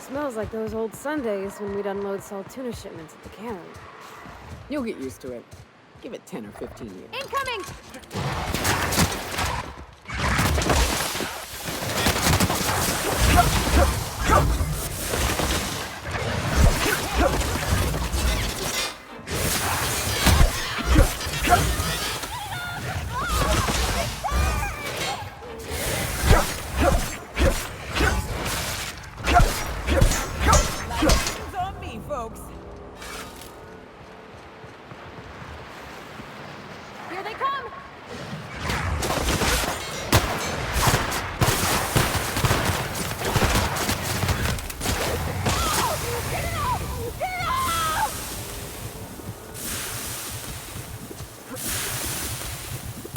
Smells like those old Sundays when we'd unload salt tuna shipments at the cannery. You'll get used to it. Give it 10 or 15 years. Incoming! Here they come!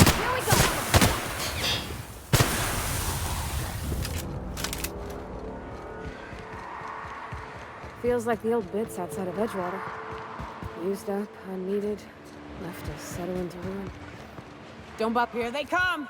Here we go! Feels like the old bits outside of Edgewater. Used up, unneeded, left to settle into ruin. Don't bop, here they come!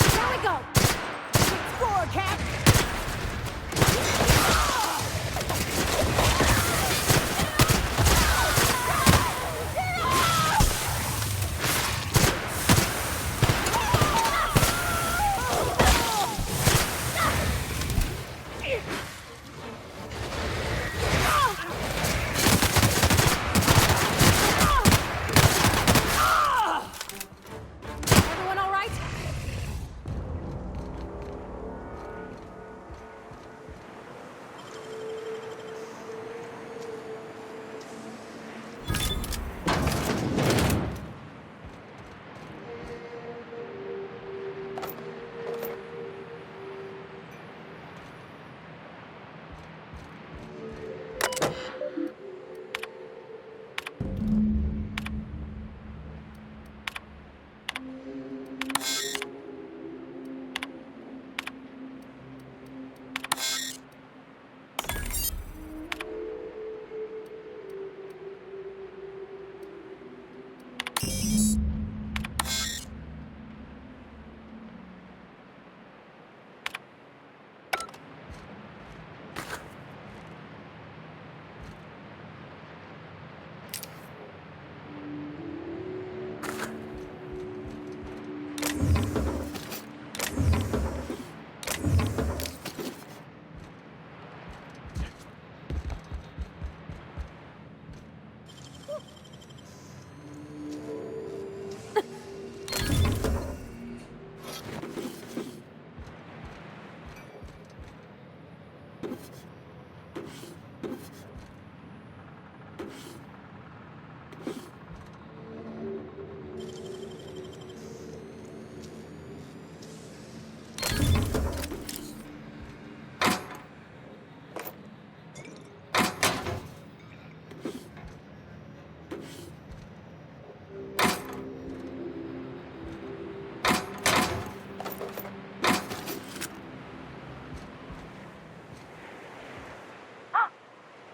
Here we go! Score, Cap! Everyone all right?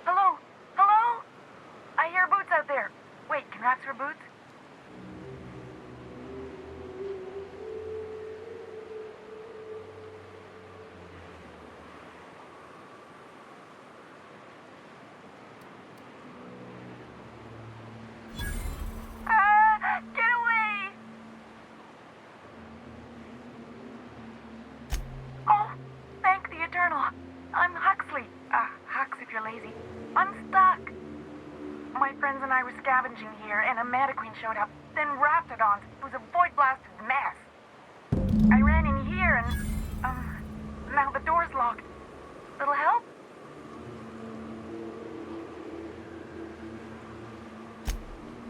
Hello? Hello? I hear boots out there. Wait, can rats for boots? Get away! Oh, thank the Eternal. I'm Huxley. Hux if you're lazy. I'm stuck. My friends and I were scavenging here, and a Meta Queen showed up. Then Raptidons. It was a void-blasted mess. I ran in here, and, now the door's locked. Little help?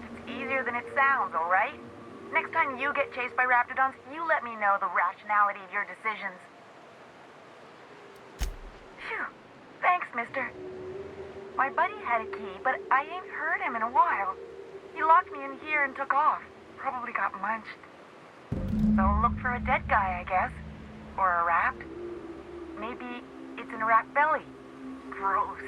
It's easier than it sounds, all right? Next time you get chased by Raptidons, you let me know the rationality of your decisions. Phew. Thanks, mister. My buddy had a key, but I ain't heard him in a while. He locked me in here and took off. Probably got munched. So look for a dead guy, I guess. Or a rat. Maybe it's in a rat belly. Gross.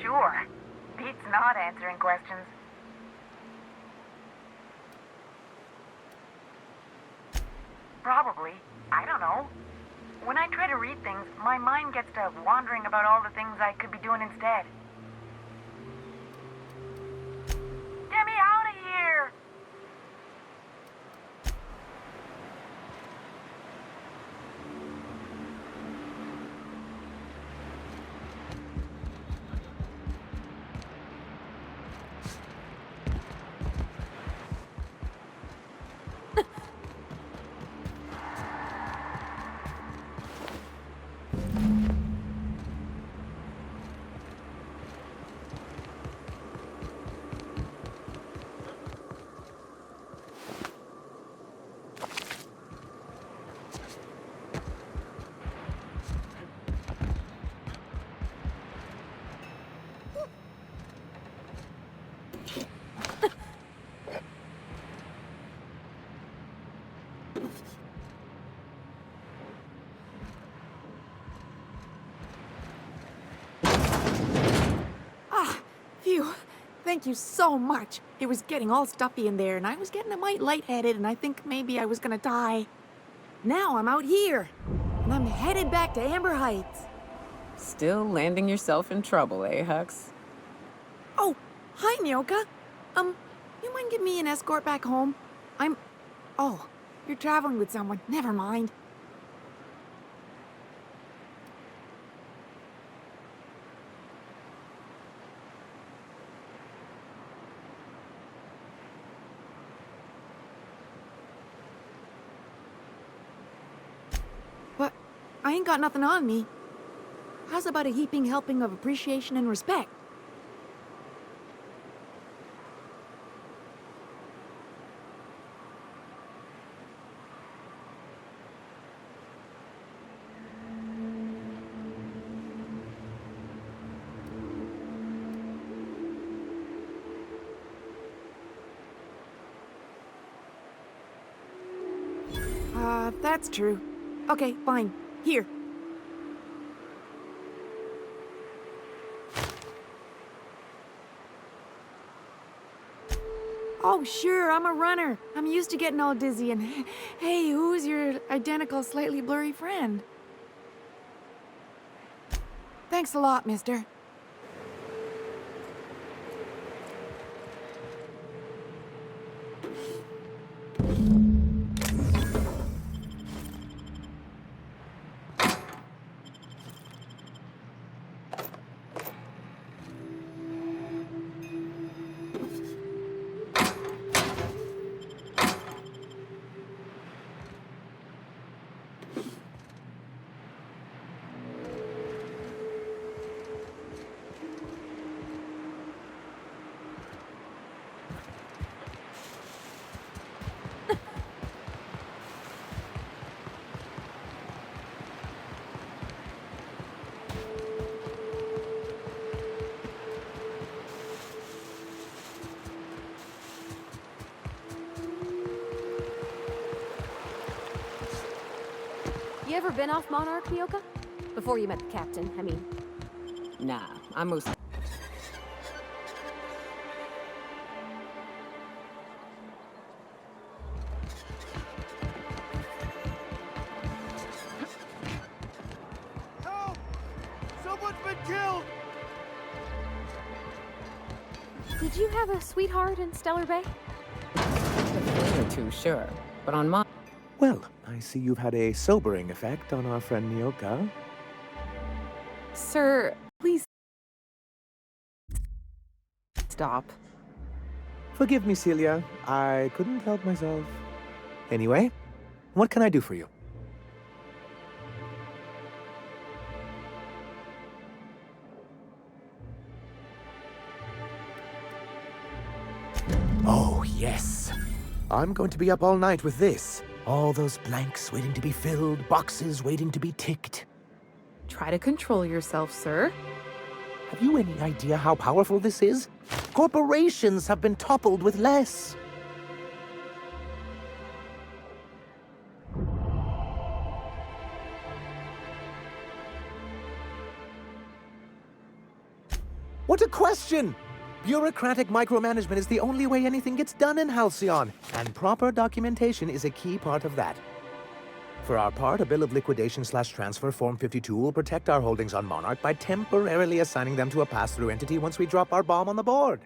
Sure. Beats not answering questions. Probably. I don't know. When I try to read things, my mind gets to wandering about all the things I could be doing instead. Get me out of here! Phew. Thank you so much. It was getting all stuffy in there, and I was getting a mite lightheaded, and I think maybe I was gonna die. Now I'm out here, and I'm headed back to Amber Heights. Still landing yourself in trouble, eh, Hux? Oh, hi, Nyoka. You mind giving me an escort back home? Oh, you're traveling with someone. Never mind. But I ain't got nothing on me. How's about a heaping helping of appreciation and respect? That's true. Okay, fine. Here. Oh, sure, I'm a runner. I'm used to getting all dizzy and... Hey, who's your identical, slightly blurry friend? Thanks a lot, mister. You ever been off Monarch, Nyoka? Before you met the captain, I mean. Nah, I'm most... Help! Someone's been killed! Did you have a sweetheart in Stellar Bay? A thing or two, sure. But on my... Well, I see you've had a sobering effect on our friend Nyoka. Sir, please... Stop. Forgive me, Celia. I couldn't help myself. Anyway, what can I do for you? Oh, yes. I'm going to be up all night with this. All those blanks waiting to be filled, boxes waiting to be ticked. Try to control yourself, sir. Have you any idea how powerful this is? Corporations have been toppled with less. What a question! Bureaucratic micromanagement is the only way anything gets done in Halcyon, and proper documentation is a key part of that. For our part, a bill of liquidation/transfer Form 52 will protect our holdings on Monarch by temporarily assigning them to a pass-through entity once we drop our bomb on the board.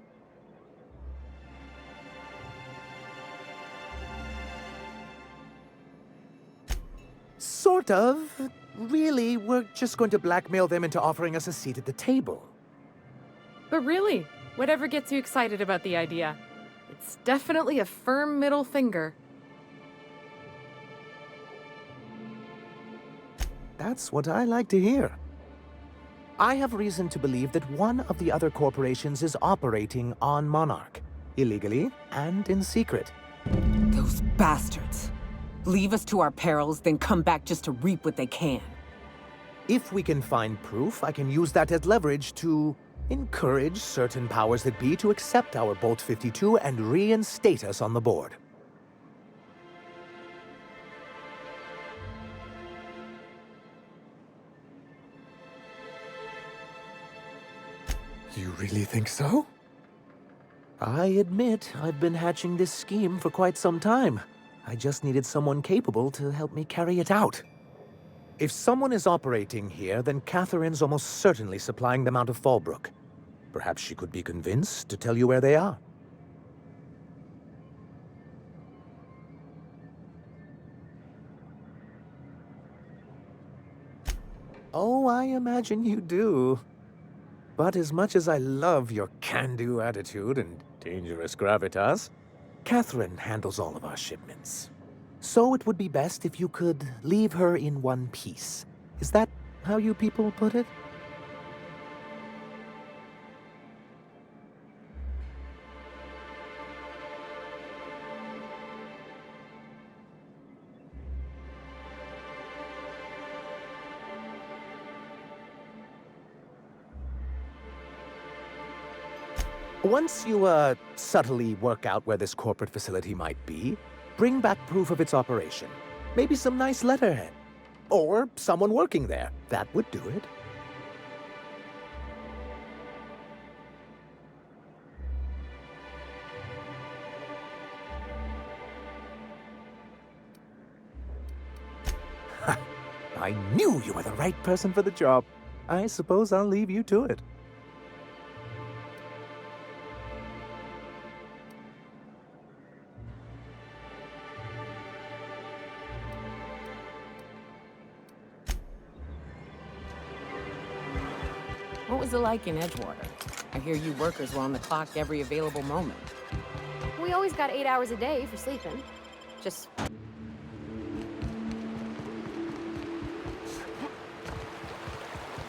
Sort of. Really, we're just going to blackmail them into offering us a seat at the table. But really, whatever gets you excited about the idea, it's definitely a firm middle finger. That's what I like to hear. I have reason to believe that one of the other corporations is operating on Monarch, illegally and in secret. Those bastards. Leave us to our perils, then come back just to reap what they can. If we can find proof, I can use that as leverage to encourage certain powers that be to accept our Bolt 52 and reinstate us on the board. You really think so? I admit I've been hatching this scheme for quite some time. I just needed someone capable to help me carry it out. If someone is operating here, then Catherine's almost certainly supplying them out of Fallbrook. Perhaps she could be convinced to tell you where they are. Oh, I imagine you do. But as much as I love your can-do attitude and dangerous gravitas, Catherine handles all of our shipments. So it would be best if you could leave her in one piece. Is that how you people put it? Once you, subtly work out where this corporate facility might be, bring back proof of its operation. Maybe some nice letterhead. Or someone working there. That would do it. Ha! I knew you were the right person for the job. I suppose I'll leave you to it. What was it like in Edgewater? I hear you workers were on the clock every available moment. We always got 8 hours a day for sleeping. Just...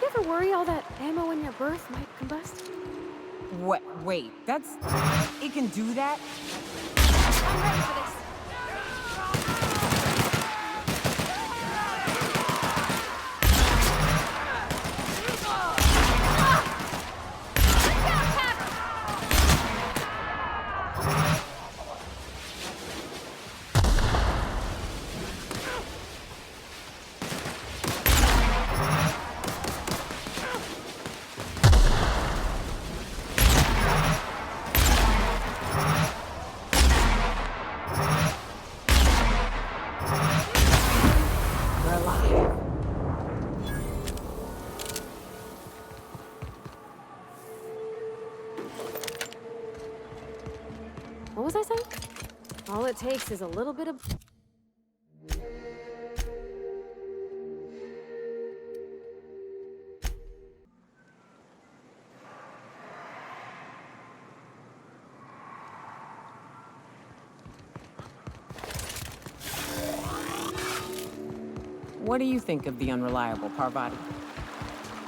You ever worry all that ammo in your berth might combust? What? Wait, that's... It can do that? I'm ready for this. What was I saying? All it takes is a little bit of... What do you think of the unreliable Parvati?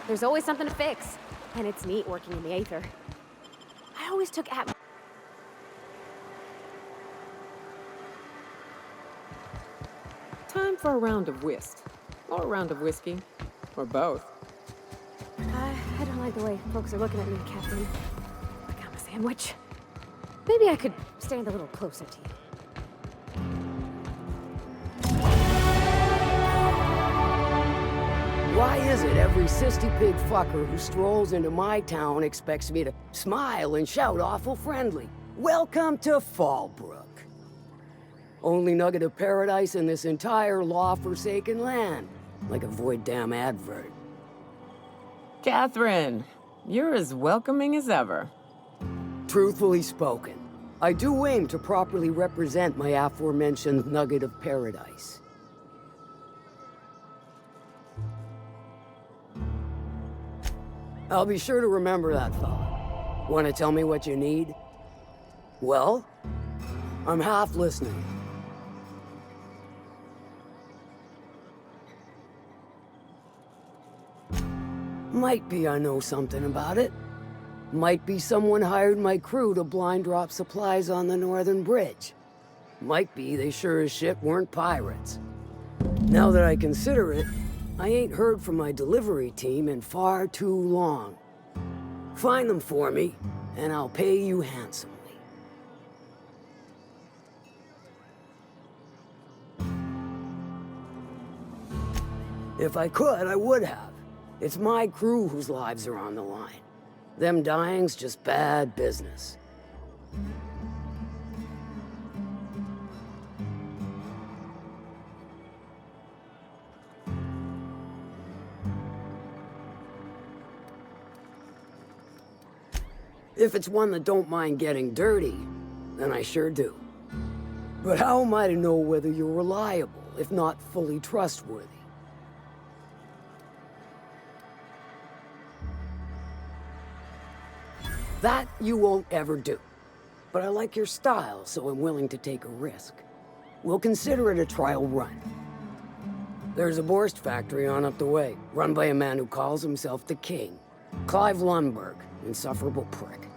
There's always something to fix. And it's neat working in the Aether. I always took for a round of whist? Or a round of whiskey? Or both? I don't like the way folks are looking at me, Captain. Like I'm a sandwich. Maybe I could stand a little closer to you. Why is it every sissy pig fucker who strolls into my town expects me to smile and shout awful friendly? Welcome to Fallbrook. Only nugget of paradise in this entire law-forsaken land. Like a void damn advert. Catherine, you're as welcoming as ever. Truthfully spoken, I do aim to properly represent my aforementioned nugget of paradise. I'll be sure to remember that, fella. Want to tell me what you need? Well, I'm half listening. Might be I know something about it. Might be someone hired my crew to blind drop supplies on the Northern Bridge. Might be they sure as shit weren't pirates. Now that I consider it, I ain't heard from my delivery team in far too long. Find them for me, and I'll pay you handsomely. If I could, I would have. It's my crew whose lives are on the line. Them dying's just bad business. If it's one that don't mind getting dirty, then I sure do. But how am I to know whether you're reliable, if not fully trustworthy? That you won't ever do. But I like your style, so I'm willing to take a risk. We'll consider it a trial run. There's a Borst factory on up the way, run by a man who calls himself the King. Clive Lundberg, insufferable prick.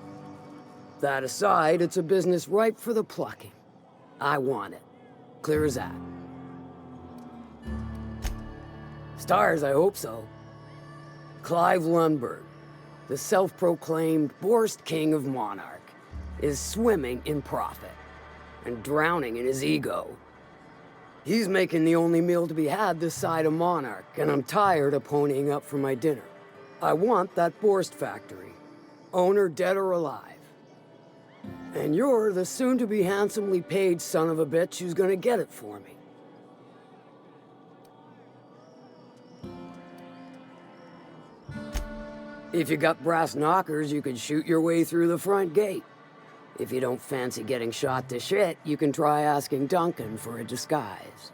That aside, it's a business ripe for the plucking. I want it. Clear as that. Stars, I hope so. Clive Lundberg, the self-proclaimed Borst King of Monarch, is swimming in profit and drowning in his ego. He's making the only meal to be had this side of Monarch, and I'm tired of ponying up for my dinner. I want that Borst factory, owner dead or alive. And you're the soon-to-be handsomely paid son of a bitch who's gonna get it for me. If you got brass knockers, you could shoot your way through the front gate. If you don't fancy getting shot to shit, you can try asking Duncan for a disguise.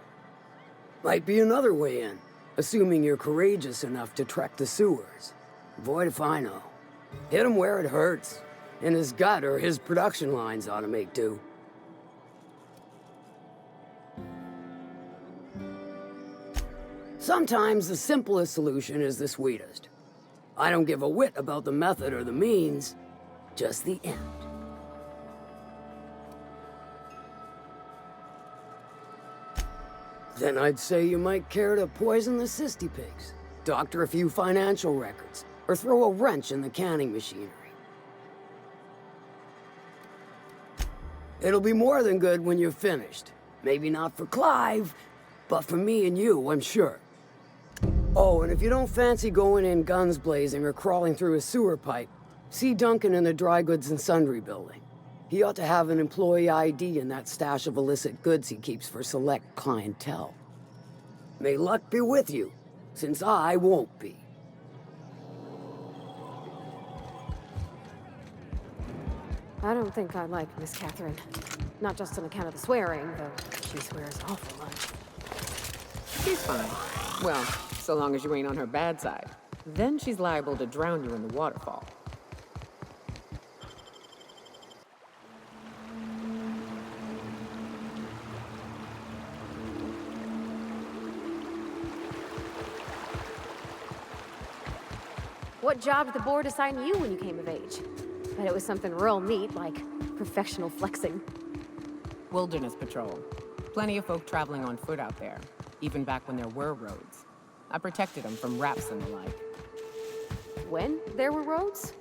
Might be another way in, assuming you're courageous enough to trek the sewers. Void if I know. Hit him where it hurts. In his gut, or his production lines ought to make do. Sometimes the simplest solution is the sweetest. I don't give a whit about the method or the means, just the end. Then I'd say you might care to poison the cysty pigs, doctor a few financial records, or throw a wrench in the canning machinery. It'll be more than good when you're finished. Maybe not for Clive, but for me and you, I'm sure. Oh, and if you don't fancy going in guns blazing or crawling through a sewer pipe, see Duncan in the Dry Goods and Sundry building. He ought to have an employee ID in that stash of illicit goods he keeps for select clientele. May luck be with you, since I won't be. I don't think I like Miss Catherine. Not just on account of the swearing, though she swears awful much. She's fine. Well, so long as you ain't on her bad side. Then she's liable to drown you in the waterfall. What job did the board assign you when you came of age? Bet it was something real neat, like professional flexing. Wilderness patrol. Plenty of folk traveling on foot out there. even back when there were roads. I protected them from raps and the like. When there were roads?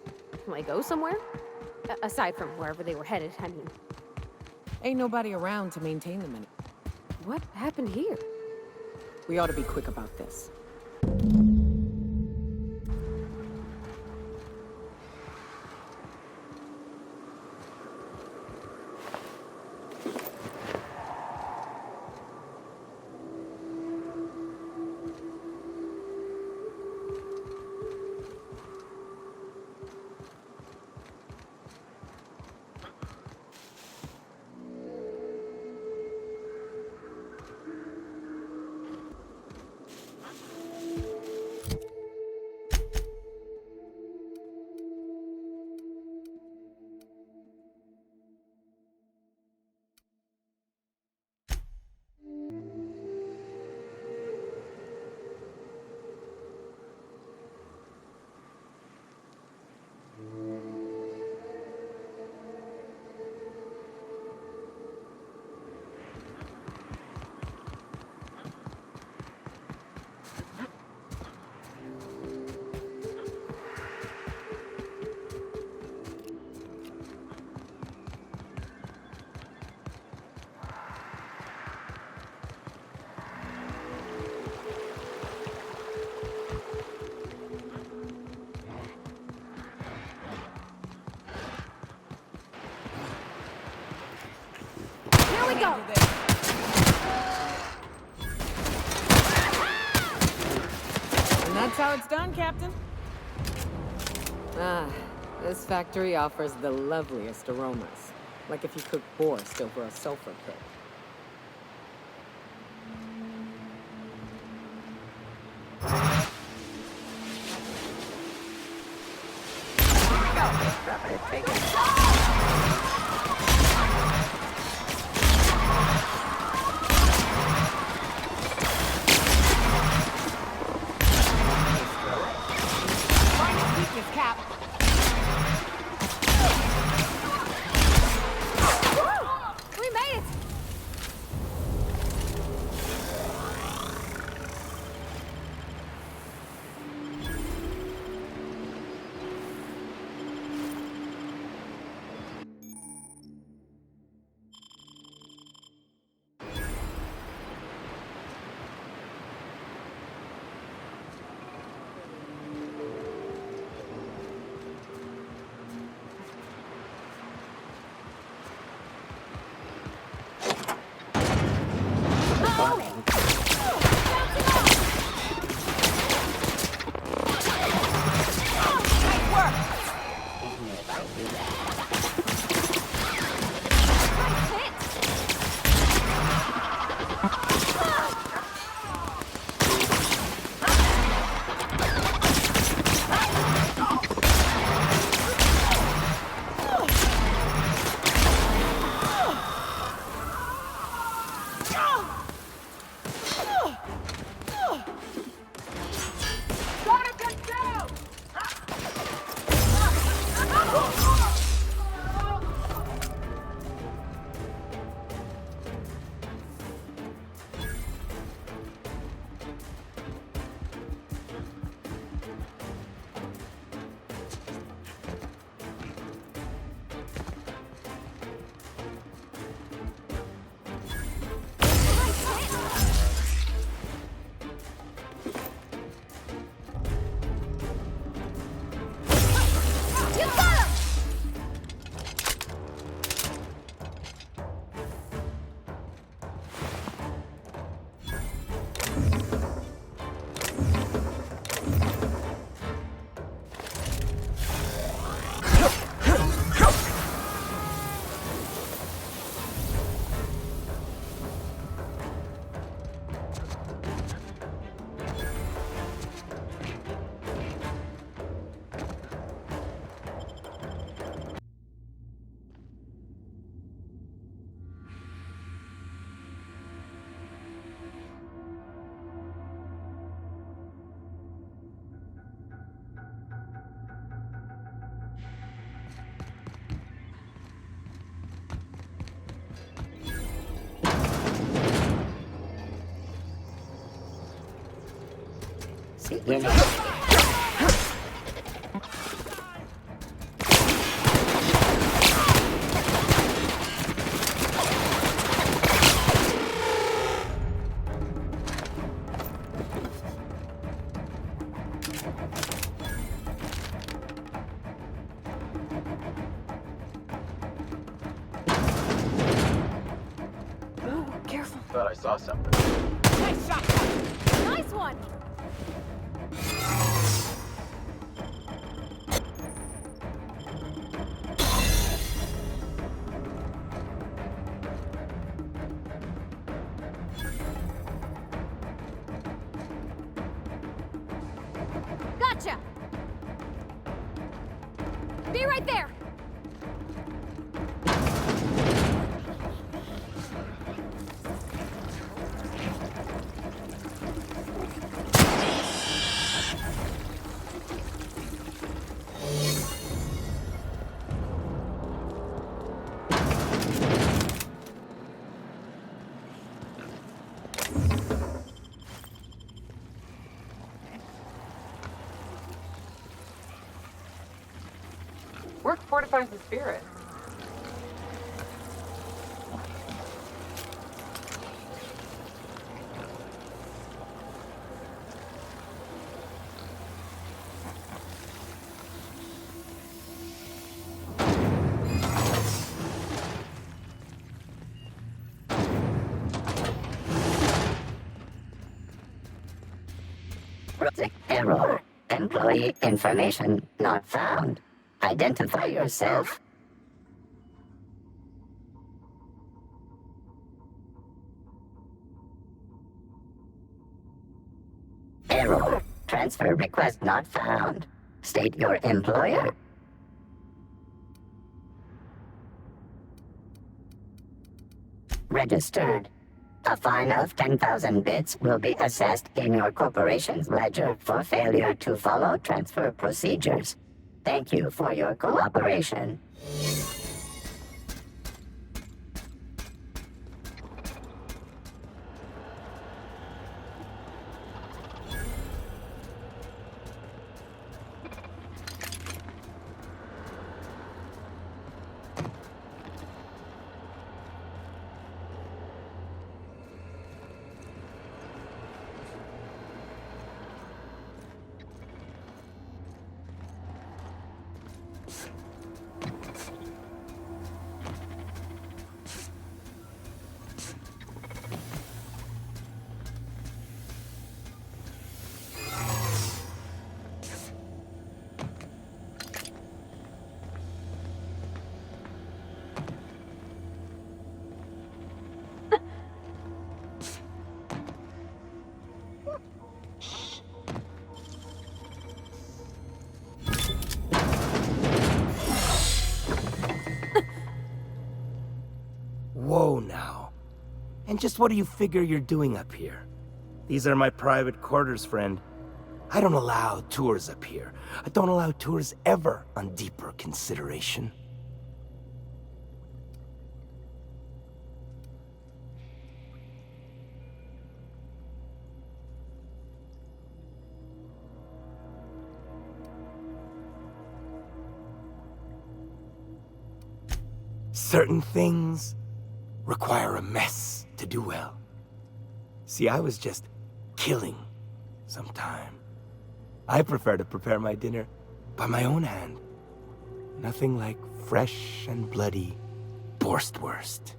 Like go somewhere? Aside from wherever they were headed, I mean. Ain't nobody around to maintain them any. What happened here? We ought to be quick about this. Here we go! And that's how it's done, Captain. Ah, this factory offers the loveliest aromas. Like if you cook borscht over a sulfur pit. We made it! You know. Careful. Thought I saw something. Nice one! Gotcha! Be right there! Work fortifies the spirit. Error. Employee information not found. Identify yourself. Error. Transfer request not found. State your employer. Registered. A fine of 10,000 bits will be assessed in your corporation's ledger for failure to follow transfer procedures. Thank you for your cooperation. Whoa now. And just what do you figure you're doing up here? These are my private quarters, friend. I don't allow tours up here. I don't allow tours ever on deeper consideration. Certain things require a mess to do well. See, I was just killing some time. I prefer to prepare my dinner by my own hand. Nothing like fresh and bloody Borstwurst.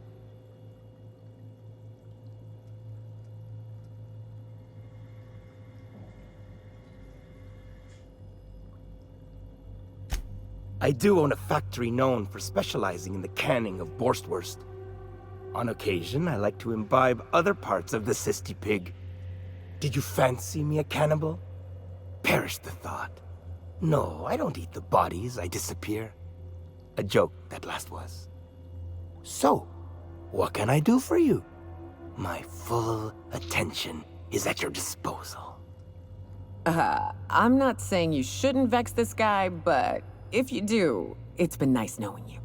I do own a factory known for specializing in the canning of Borstwurst. On occasion, I like to imbibe other parts of the cysty pig. Did you fancy me a cannibal? Perish the thought. No, I don't eat the bodies, I disappear. A joke, that last was. So, what can I do for you? My full attention is at your disposal. I'm not saying you shouldn't vex this guy, but if you do, it's been nice knowing you.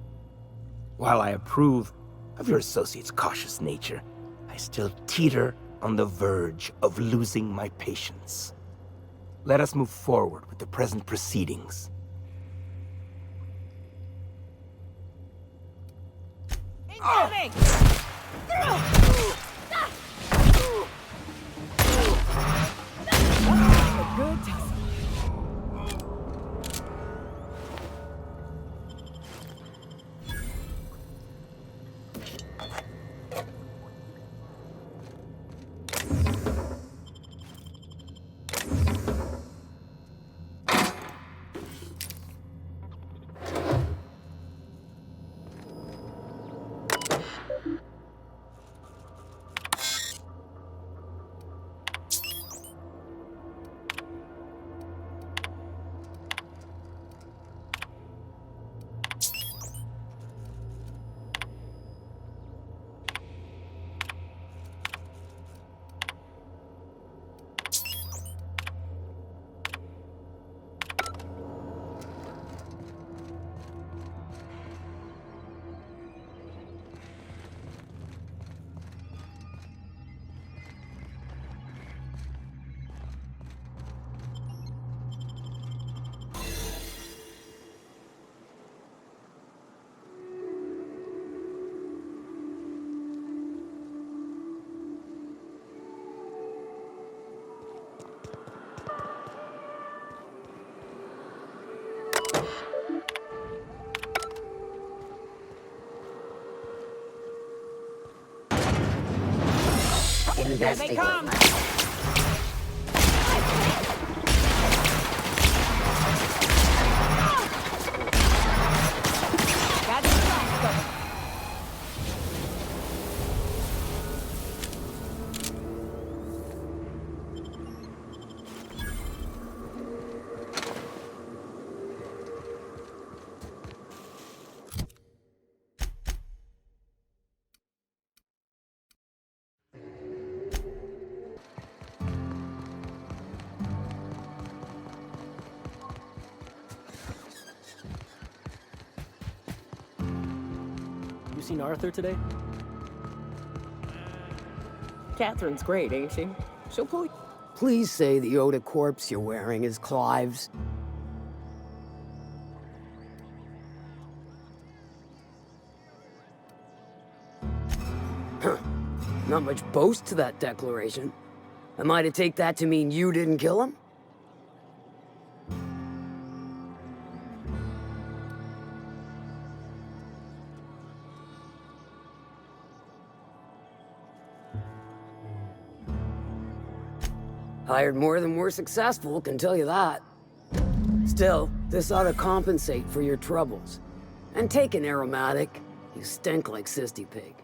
While I approve of your associate's cautious nature, I still teeter on the verge of losing my patience. let us move forward with the present proceedings. Incoming! A good tussle. Investigate. They come! That's the last of them. You seen Arthur today? Catherine's great, ain't she? She'll pull you. Please say the Yoda corpse you're wearing is Clive's. Huh. Not much boast to that declaration. Am I to take that to mean you didn't kill him? Hired more than we're successful, can tell you that. Still, this ought to compensate for your troubles. And take an aromatic. You stink like Sisty Pig.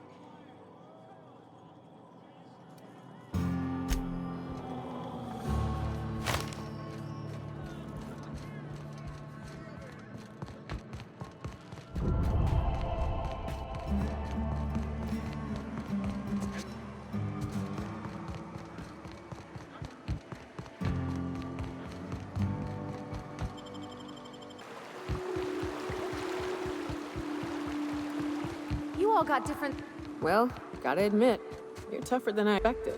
You all got different... Well, gotta admit, you're tougher than I expected.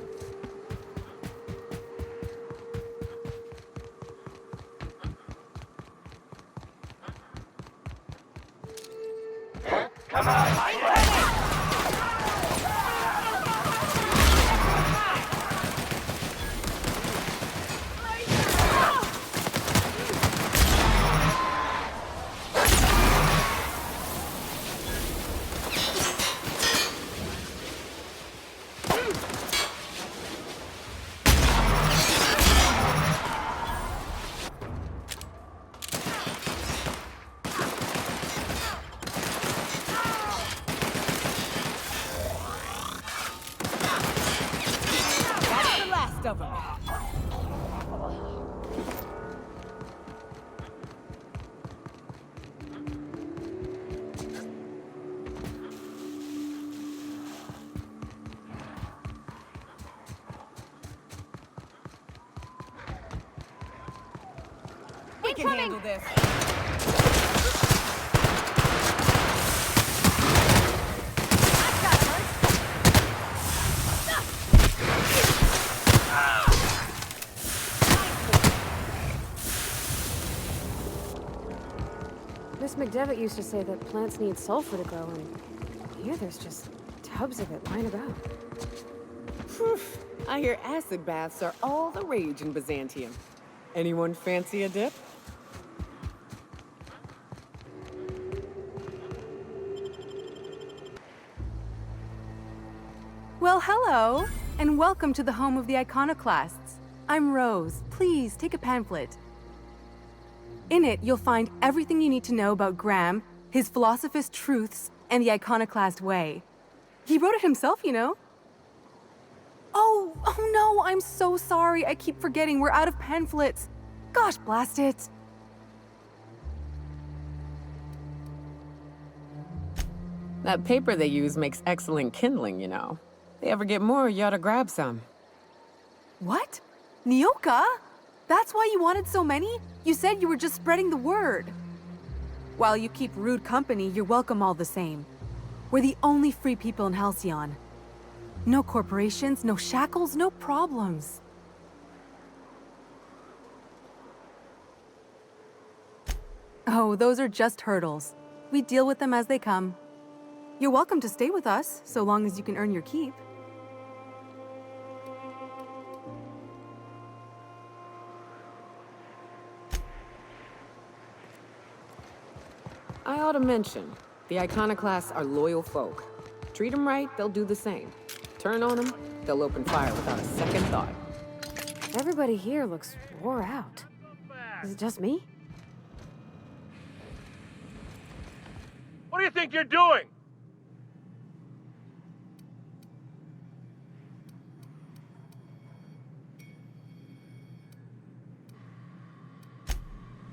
Of them. We can handle this. Devitt used to say that plants need sulfur to grow, and here there's just tubs of it lying about. Phew. I hear acid baths are all the rage in Byzantium. Anyone fancy a dip? Well, hello, and welcome to the home of the iconoclasts. I'm Rose. Please take a pamphlet. In it, you'll find everything you need to know about Graham, his philosophist truths, and the iconoclast way. He wrote it himself, you know. Oh no, I'm so sorry. I keep forgetting we're out of pamphlets. Gosh, blast it. That paper they use makes excellent kindling, you know. They ever get more, you ought to grab some. What? Nyoka? That's why you wanted so many? You said you were just spreading the word. While you keep rude company, you're welcome all the same. We're the only free people in Halcyon. No corporations, no shackles, no problems. Oh, those are just hurdles. We deal with them as they come. You're welcome to stay with us, so long as you can earn your keep. I ought to mention, the iconoclasts are loyal folk. Treat them right, they'll do the same. Turn on them, they'll open fire without a second thought. Everybody here looks wore out. Is it just me? What do you think you're doing?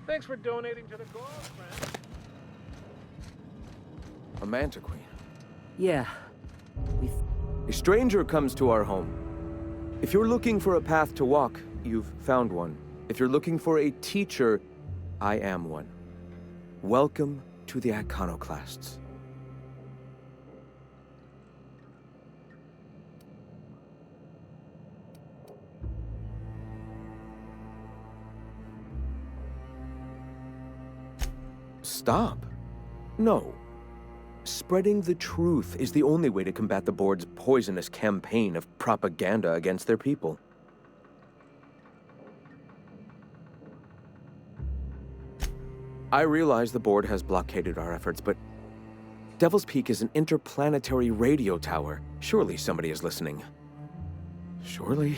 Thanks for donating to the cause, friend. A mantiquine. Yeah. A stranger comes to our home. If you're looking for a path to walk, you've found one. If you're looking for a teacher, I am one. Welcome to the iconoclasts. Stop. No. Spreading the truth is the only way to combat the board's poisonous campaign of propaganda against their people. I realize the board has blockaded our efforts, but Devil's Peak is an interplanetary radio tower. Surely somebody is listening. Surely?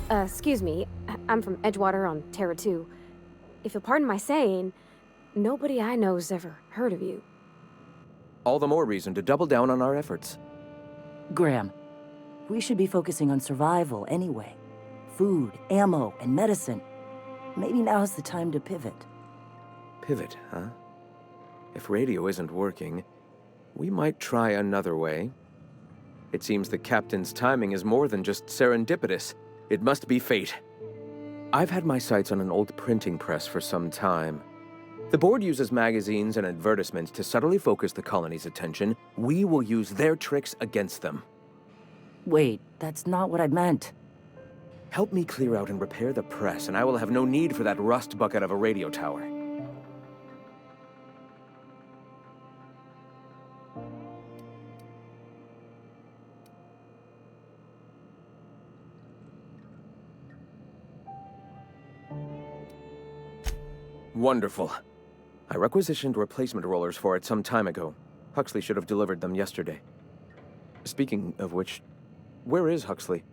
Excuse me. I'm from Edgewater on Terra 2. If you'll pardon my saying, nobody I know's ever heard of you. All the more reason to double down on our efforts. Graham, we should be focusing on survival anyway. Food, ammo, and medicine. Maybe now's the time to pivot. Pivot, huh? If radio isn't working, we might try another way. It seems the captain's timing is more than just serendipitous. It must be fate. I've had my sights on an old printing press for some time. The board uses magazines and advertisements to subtly focus the colony's attention. We will use their tricks against them. Wait, that's not what I meant. Help me clear out and repair the press, and I will have no need for that rust bucket of a radio tower. Wonderful. I requisitioned replacement rollers for it some time ago. Huxley should have delivered them yesterday. Speaking of which, where is Huxley?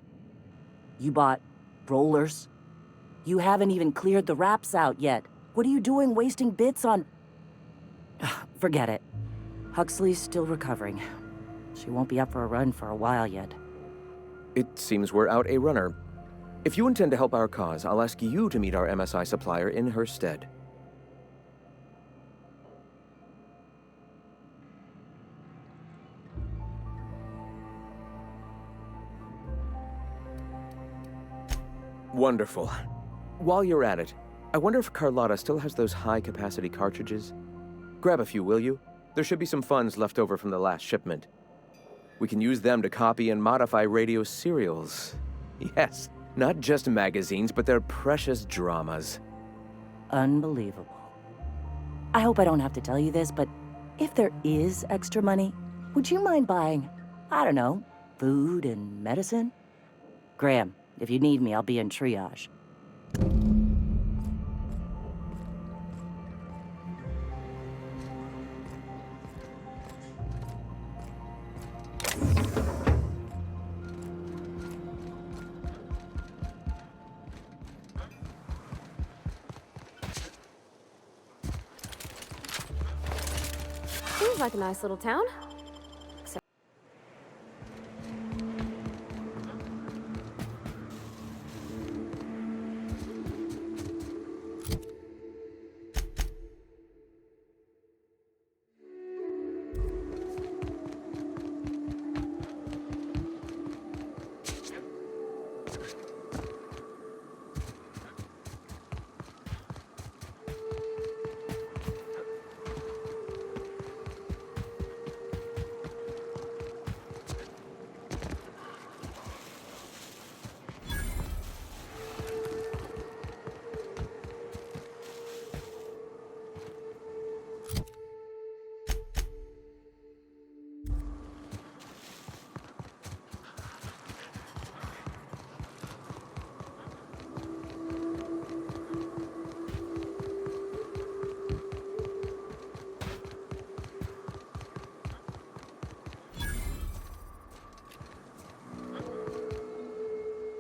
You bought rollers? You haven't even cleared the wraps out yet. What are you doing wasting bits on... Forget it. Huxley's still recovering. She won't be up for a run for a while yet. It seems we're out a runner. If you intend to help our cause, I'll ask you to meet our MSI supplier in her stead. Wonderful. While you're at it, I wonder if Carlotta still has those high-capacity cartridges? Grab a few, will you? There should be some funds left over from the last shipment. We can use them to copy and modify radio serials. Yes, not just magazines, but their precious dramas. Unbelievable. I hope I don't have to tell you this, but if there is extra money, would you mind buying, I don't know, food and medicine? Graham, if you need me, I'll be in triage. Seems like a nice little town.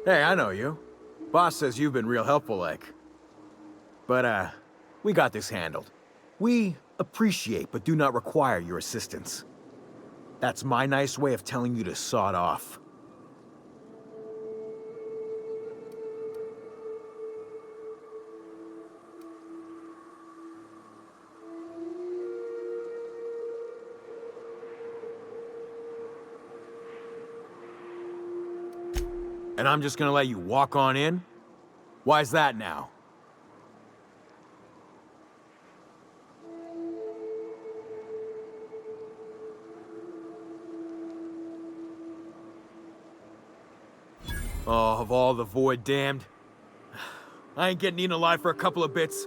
Hey, I know you. Boss says you've been real helpful, like. But, we got this handled. We appreciate but do not require your assistance. That's my nice way of telling you to sod off. And I'm just gonna let you walk on in? Why's that now? Oh, of all the void damned. I ain't getting eaten alive for a couple of bits.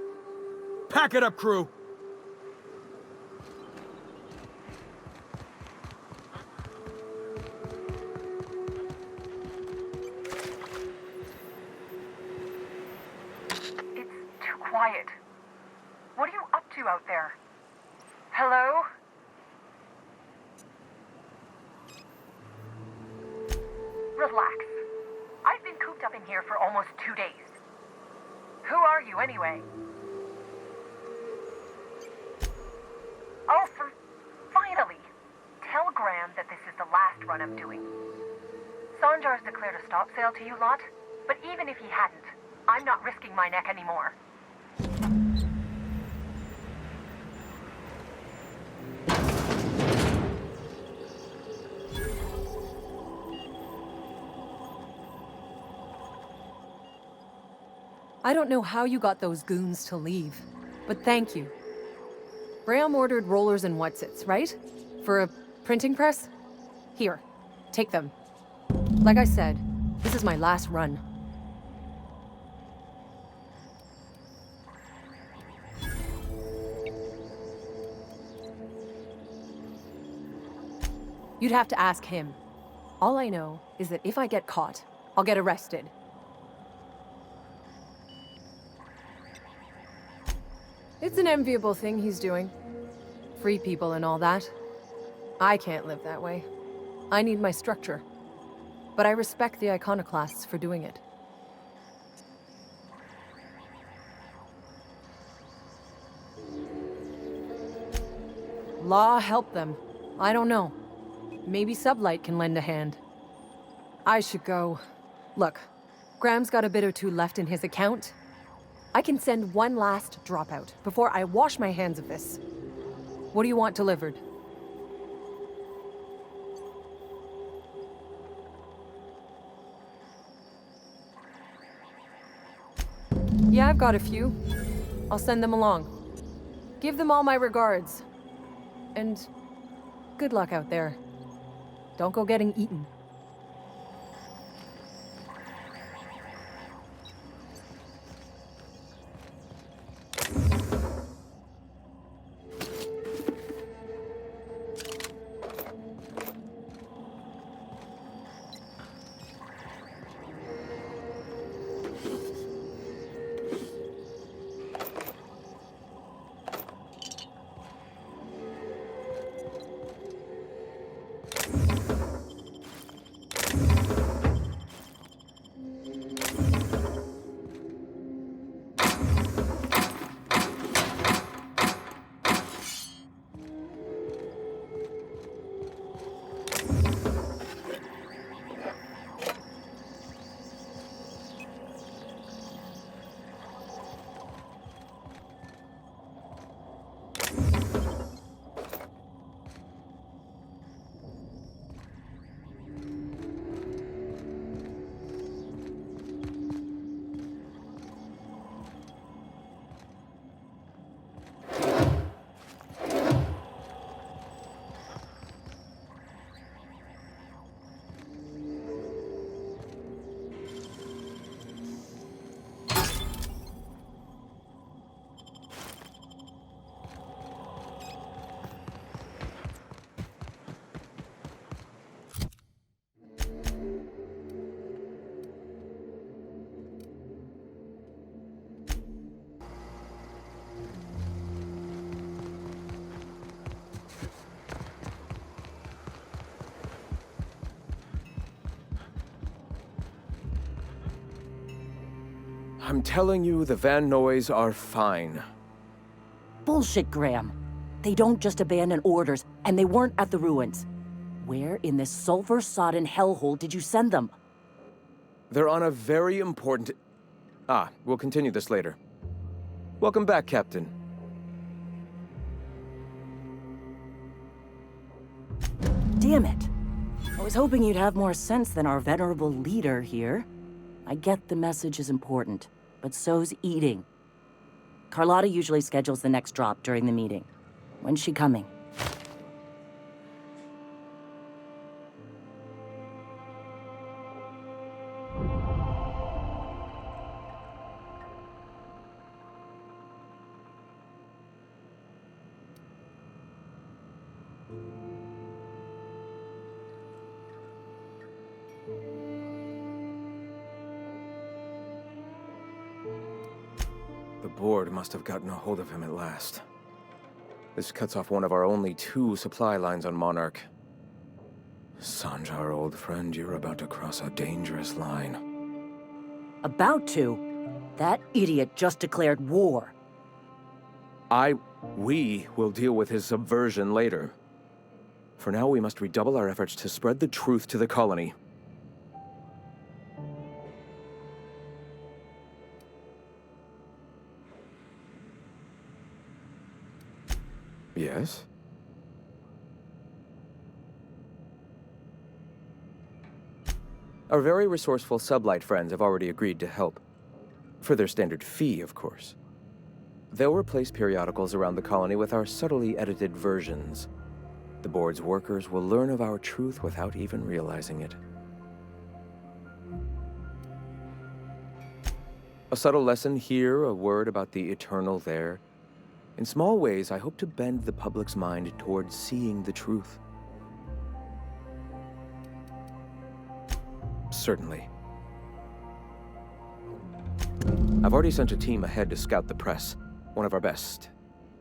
Pack it up, crew! Quiet. What are you up to out there? Hello? Relax. I've been cooped up in here for almost 2 days. Who are you, anyway? Oh, finally! Tell Graham that this is the last run I'm doing. Sanjar's declared a stop sale to you lot, but even if he hadn't, I'm not risking my neck anymore. I don't know how you got those goons to leave, but thank you. Graham ordered rollers and whatsits, right? For a printing press? Here, take them. Like I said, this is my last run. You'd have to ask him. All I know is that if I get caught, I'll get arrested. It's an enviable thing he's doing. Free people and all that. I can't live that way. I need my structure. But I respect the iconoclasts for doing it. Law help them. I don't know. Maybe Sublight can lend a hand. I should go. Look, Graham's got a bit or two left in his account. I can send one last dropout before I wash my hands of this. What do you want delivered? Yeah, I've got a few. I'll send them along. Give them all my regards. And good luck out there. Don't go getting eaten. I'm telling you, the Van Noys are fine. Bullshit, Graham. They don't just abandon orders, and they weren't at the ruins. Where in this sulfur-sodden hellhole did you send them? They're on a very important... we'll continue this later. Welcome back, Captain. Damn it. I was hoping you'd have more sense than our venerable leader here. I get the message is important, but so's eating. Carlotta usually schedules the next drop during the meeting. When's she coming? The board must have gotten a hold of him at last. This cuts off one of our only 2 supply lines on Monarch. Sanjar, old friend, you're about to cross a dangerous line. About to? That idiot just declared war. We will deal with his subversion later. For now, we must redouble our efforts to spread the truth to the colony. Yes? Our very resourceful sublight friends have already agreed to help. For their standard fee, of course. They'll replace periodicals around the colony with our subtly edited versions. The board's workers will learn of our truth without even realizing it. A subtle lesson here, a word about the eternal there. In small ways, I hope to bend the public's mind towards seeing the truth. Certainly. I've already sent a team ahead to scout the press, one of our best.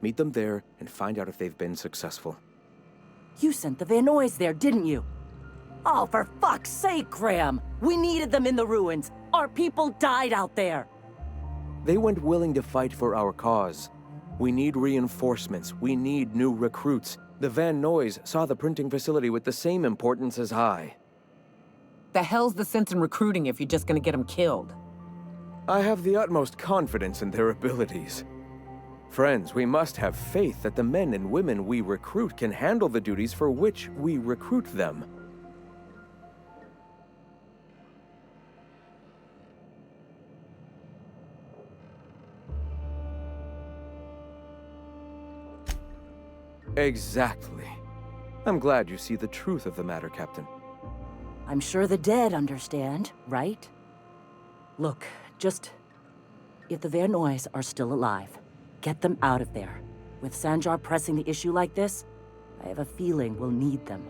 Meet them there and find out if they've been successful. You sent the Van Noys there, didn't you? Oh, for fuck's sake, Graham! We needed them in the ruins! Our people died out there! They went willing to fight for our cause. We need reinforcements. We need new recruits. The Van Noys saw the printing facility with the same importance as I. The hell's the sense in recruiting if you're just gonna get them killed? I have the utmost confidence in their abilities. Friends, we must have faith that the men and women we recruit can handle the duties for which we recruit them. Exactly. I'm glad you see the truth of the matter, Captain. I'm sure the dead understand, right? Look, just... if the Vernoys are still alive, get them out of there. With Sanjar pressing the issue like this, I have a feeling we'll need them.